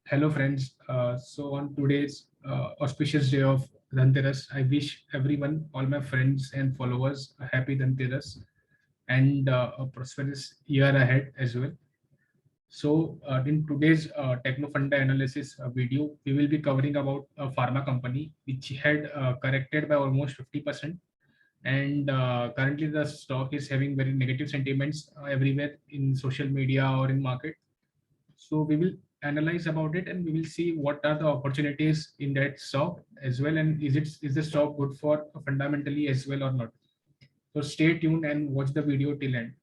Hello friends. So on today's auspicious day of Dhanteras, I wish everyone, all my friends and followers, a happy Dhanteras and a prosperous year ahead as well. So in today's Technofunda analysis video, we will be covering about a pharma company which had corrected by almost 50%, and currently the stock is having very negative sentiments everywhere in social media or in market. So we will analyze about it and we will see what are the opportunities in that stock as well, and is the stock good for fundamentally as well or not. So stay tuned and watch the video till end.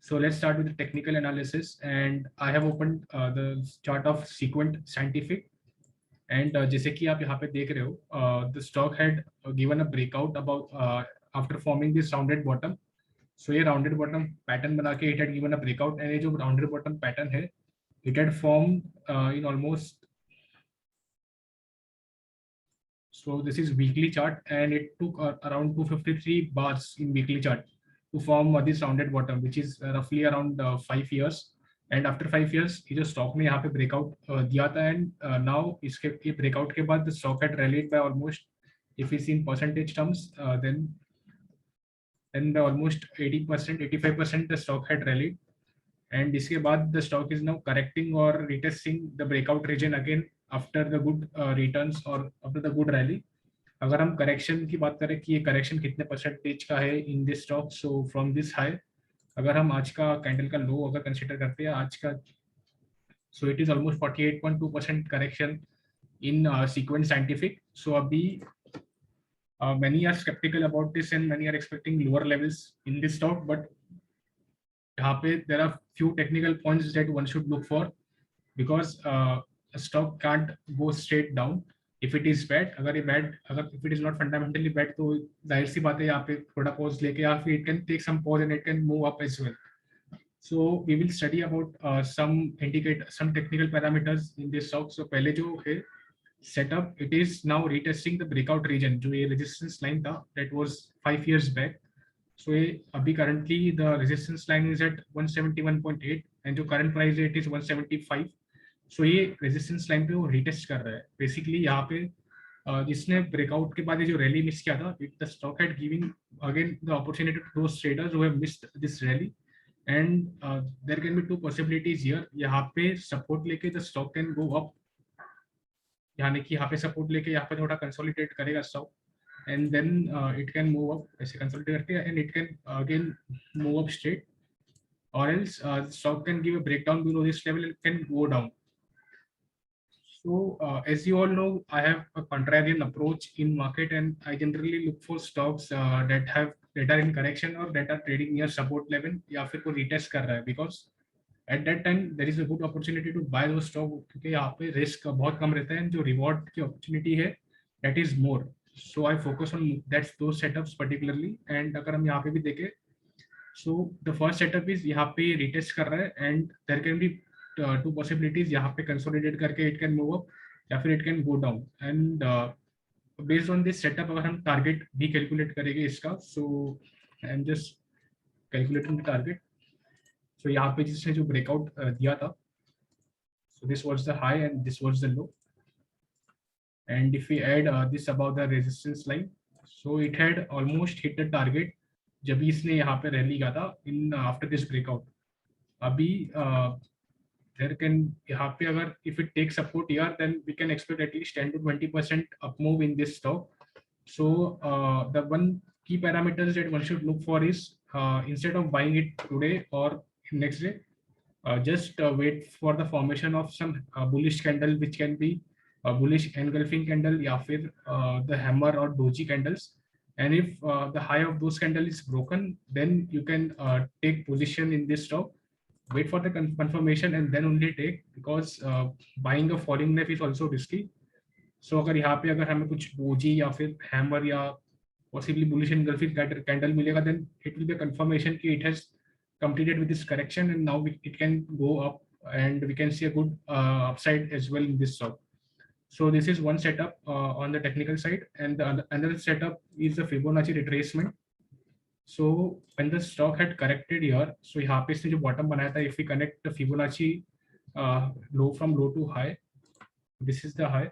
So let's start with the technical analysis, and I have opened the chart of Sequent Scientific. And जैसे कि आप यहाँ पे देख रहे हो, the stock had given a breakout about after forming this rounded bottom. So ये rounded bottom pattern बना के it had given a breakout, and ये जो rounded bottom pattern है, it had formed in almost, so this is weekly chart, and it took around 253 bars in weekly chart to form this rounded bottom, which is roughly around 5 years. And after 5 years ये जो stock ने यहाँ पे breakout दिया था, and now इसके ये breakout के बाद the stock had rallied by almost, if we see in percentage terms, then by almost 80%, 85% the stock had rallied. And इसके बाद the stock is now correcting or retesting the breakout region again after the good returns or after the good rally. अगर हम correction की बात करें कि ये correction कितने परसेंटेज का है in this stock, so from this high, अगर हम आज का कैंडल का लो अगर कंसीडर करते हैं आज का, so it is almost 48.2% correction in sequence scientific. So अभी many are skeptical about this and many are expecting lower levels in this stock, but यहाँ पे there are few technical points that one should look for, because a stock can't go straight down if it is bad. अगर ये bad, अगर if it is not fundamentally bad, तो जाहिर सी बात है यहाँ पे थोड़ा pause लेके या फिर it can take some pause and it can move up as well. So we will study about some technical parameters in this stock. So पहले जो है setup, it is now retesting the breakout region जो ये resistance line था that was 5 years back. So अभी currently the resistance line is at 171.8 and जो current price rate is 175. So ये resistance line पे वो retest कर रहा है. Basically यहाँ पे जिसने breakout के बाद ये जो rally miss किया था, the stock had giving again the opportunity to those traders who have missed this rally. And there can be two possibilities here. यहाँ पे support लेके the stock can go up, यानी कि यहाँ पे support लेके यहाँ पे थोड़ा consolidate करेगा stock, and then it can move up ऐसे consolidate करके, and it can again move up straight, or else the stock can give a breakdown below this level and can go down. So as you all know, I have a contrarian approach in market, and I generally look for stocks that are in correction or that are trading near support level या फिर कोई retest कर रहा है, because at that time there is a good opportunity to buy those stock, क्योंकि यहाँ पे risk बहुत कम रहता है, जो reward की opportunity है that is more. So I focus on those setups particularly. And अगर हम यहाँ पे भी देखें, so the first setup is यहाँ पे retest कर रहा है, and there can be two possibilities. यहाँ पे consolidate करके it can move up या फिर it can go down. And based on this setup अगर हम target भी calculate करेंगे इसका, so I'm just calculating the target. So यहाँ पे जिसने जो breakout दिया था, so this was the high and this was the low. And if we add this above the resistance line, so it had almost hit the target जब इसने यहाँ पे rally किया था in after this breakout. अभी there can यहाँ पे अगर if it takes support here, then we can expect at least 10 to 20% up move in this stock. So the one key parameters that one should look for is instead of buying it today or next day, just wait for the formation of some bullish candle, which can be a bullish engulfing candle या फिर the hammer or doji candles. And if the high of those candle is broken, then you can take position in this stock, wait for the confirmation and then only take, because buying a falling knife is also risky. So अगर यहाँ पे अगर हमें कुछ doji या फिर hammer या possibly bullish engulfing candle मिलेगा, then it will be a confirmation कि it has completed with this correction, and now it can go up and we can see a good upside as well in this stock. So this is one setup on the technical side, and the another setup is the Fibonacci retracement. So when the stock had corrected here, so यहाँ पे इसने जो bottom बनाया था, if we connect the Fibonacci low from low to high, This is the high.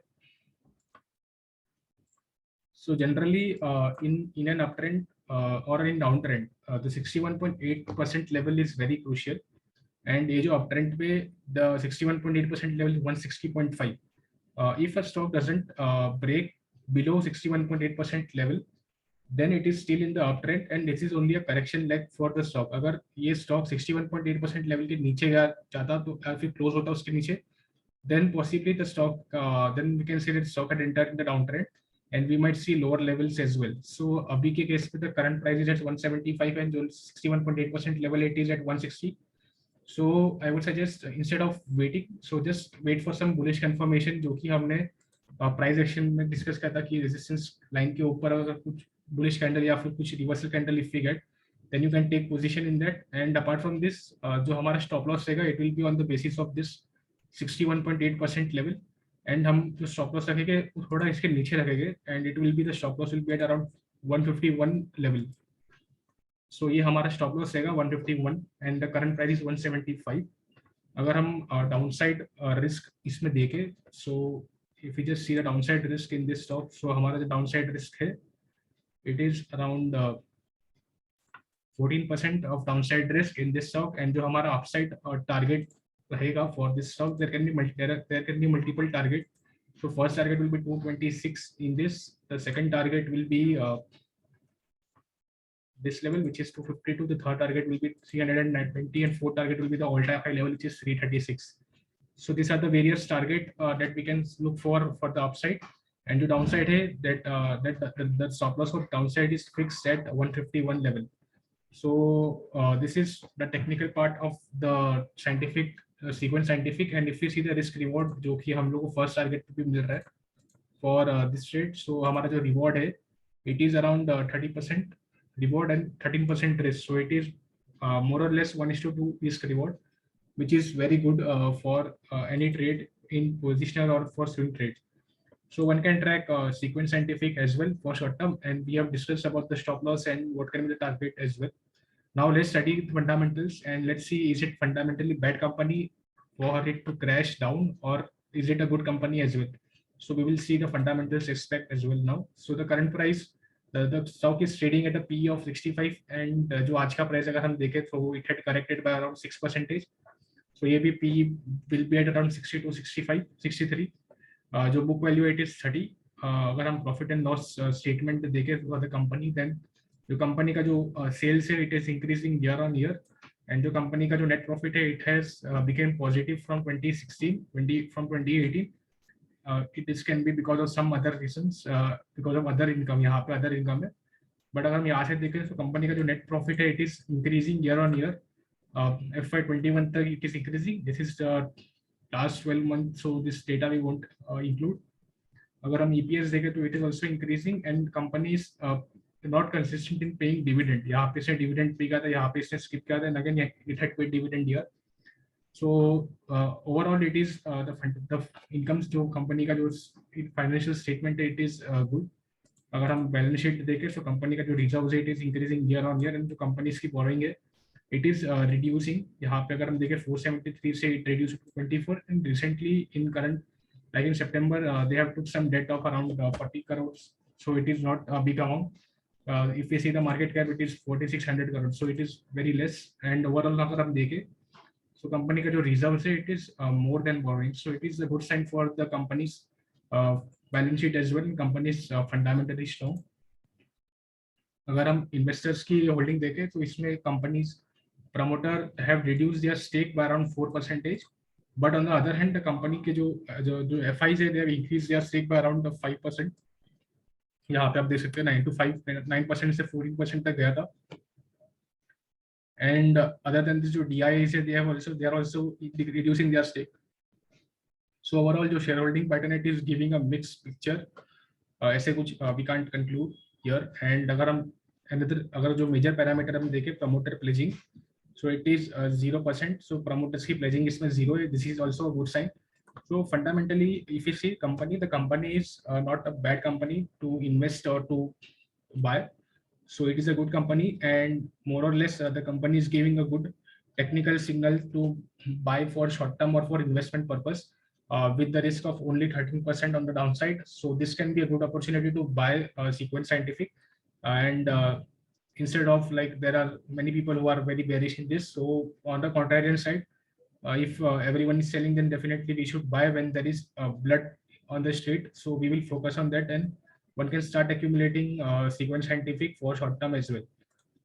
So generally, in an uptrend or in downtrend, the 61.8% level is very crucial. And ये जो uptrend पे the 61.8% level is 160.5. If a stock doesn't break below 61.8% level, then it is still in the uptrend and this is only a correction leg for the stock. अगर ये stock 61.8% level के नीचे जाता तो फिर close होता उसके नीचे, then possibly the stock, then we can say that stock had entered in the downtrend and we might see lower levels as well. So abhi ke case pe the current price is at 175 and 61.8% level it is at 160. So I would suggest instead of waiting, so just wait for some bullish confirmation जो कि हमने price action में discuss किया था कि resistance line के ऊपर अगर कुछ बुलिश कैंडल या फिर कुछ reversal candle if we get, then you can take position in that. And apart from this, जो हमारा stop loss रहेगा it will be on the basis of this 61.8% level. And हम जो stop loss रखेंगे थोड़ा इसके नीचे रखेंगे and it will be the stop loss will be at around 151 level. So ये हमारा stop loss रहेगा 151 and the current price is 175. अगर हम downside risk इसमें देखें, so if we just see the downside risk in this stock, so हमारा जो downside risk है, it is around 14% of downside risk in this stock. And जो हमारा upside target रहेगा for this stock, there can be multiple target. So first target will be 226 in this. The second target will be this level, which is 252. The third target will be 320, and fourth target will be the all-time high level, which is 336. So these are the various target that we can look for the upside. And the downside है that the stop loss for downside is fixed at 151 level. So this is the technical part of the scientific sequence scientific. And if you see the risk reward जो कि हम लोग को first target पे भी मिल रहा है for this trade, so हमारा जो reward है it is around 30% reward and 13% risk. So it is more or less 1:2 risk reward, which is very good for any trade in positional or for swing trades. So one can track sequence scientific as well for short term, and we have discussed about the stop loss and what can be the target as well. Now let's study the fundamentals and let's see, is it fundamentally bad company for it to crash down, or is it a good company as well? So we will see the fundamentals aspect as well now. So the current price, the stock is trading at a PE of 65, and जो आज का price अगर हम देखें तो it had corrected by around 6%. So ये भी PE will be at around 62, 65, 63. जो book value it is 30. अगर हम profit and loss statement देखें for the company, then जो कंपनी का जो सेल्स है it is increasing year on year, and जो कंपनी का जो net profit है it has became positive from 2018. It can be because of some other reasons, because of other income. यहाँ पे other income है, but अगर हम यहाँ से देखें तो कंपनी का जो net profit है it is increasing year on year. FY21 तक it is increasing. This is the last 12 months, so this data we won't include. अगर हम EPS देखें तो it is also increasing, and companies not consistent in paying dividend. यहाँ पे से dividend पे गया था, यहाँ पे से skip किया था, and again it had paid dividend here. So overall it is the incomes जो company का जो financial statement है it is good. अगर हम balance sheet देखें तो company का जो reserves है it is increasing year on year, and जो companies की borrowing है it is reducing. यहाँ पे अगर हम देखें 473 से it reduced to 24, and recently in current, like in September, they have took some debt of around 40 crores. So it is not a big amount. If we see the market cap, it is 4600 crores. So it is very less. And overall अगर हम देखें, so company का जो reserves है it is more than borrowing. So it is a good sign for the company's balance sheet as well. Companies fundamentally strong. अगर हम investors की holding देखें तो इसमें companies promoter have reduced their stake by around 4%. But on the other hand, the company के जो FIs है they have increased their stake by around 5%. यहाँ पे आप देख सकते हैं 9% से 14% तक गया था. And other than this, जो DIAs है they are also reducing their stake. So overall जो shareholding pattern it is giving a mixed picture. ऐसे कुछ we can't conclude here. And अगर जो major parameter हम देखें promoter pledging, so it is 0%. So promoters की pledging इसमें 0 है. This is also a good sign. So fundamentally, if you see the company is not a bad company to invest or to buy. So it is a good company, and more or less the company is giving a good technical signal to buy for short term or for investment purpose. with the risk of only 13% on the downside. So this can be a good opportunity to buy Sequence Scientific. And instead of, like, there are many people who are very bearish in this. So on the contrarian side, if everyone is selling, then definitely we should buy when there is blood on the street. So we will focus on that, and one can start accumulating Sequence Scientific for short term as well.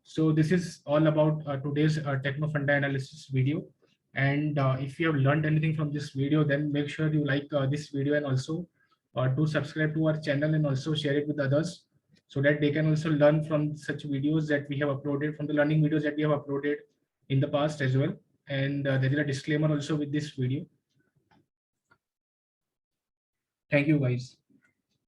So this is all about today's Techno Funda analysis video. And if you have learned anything from this video, then make sure you like this video, and also do subscribe to our channel, and also share it with others, so that they can also learn from such videos that we have uploaded, from the learning videos that we have uploaded in the past as well. And there is a disclaimer also with this video. Thank you, guys.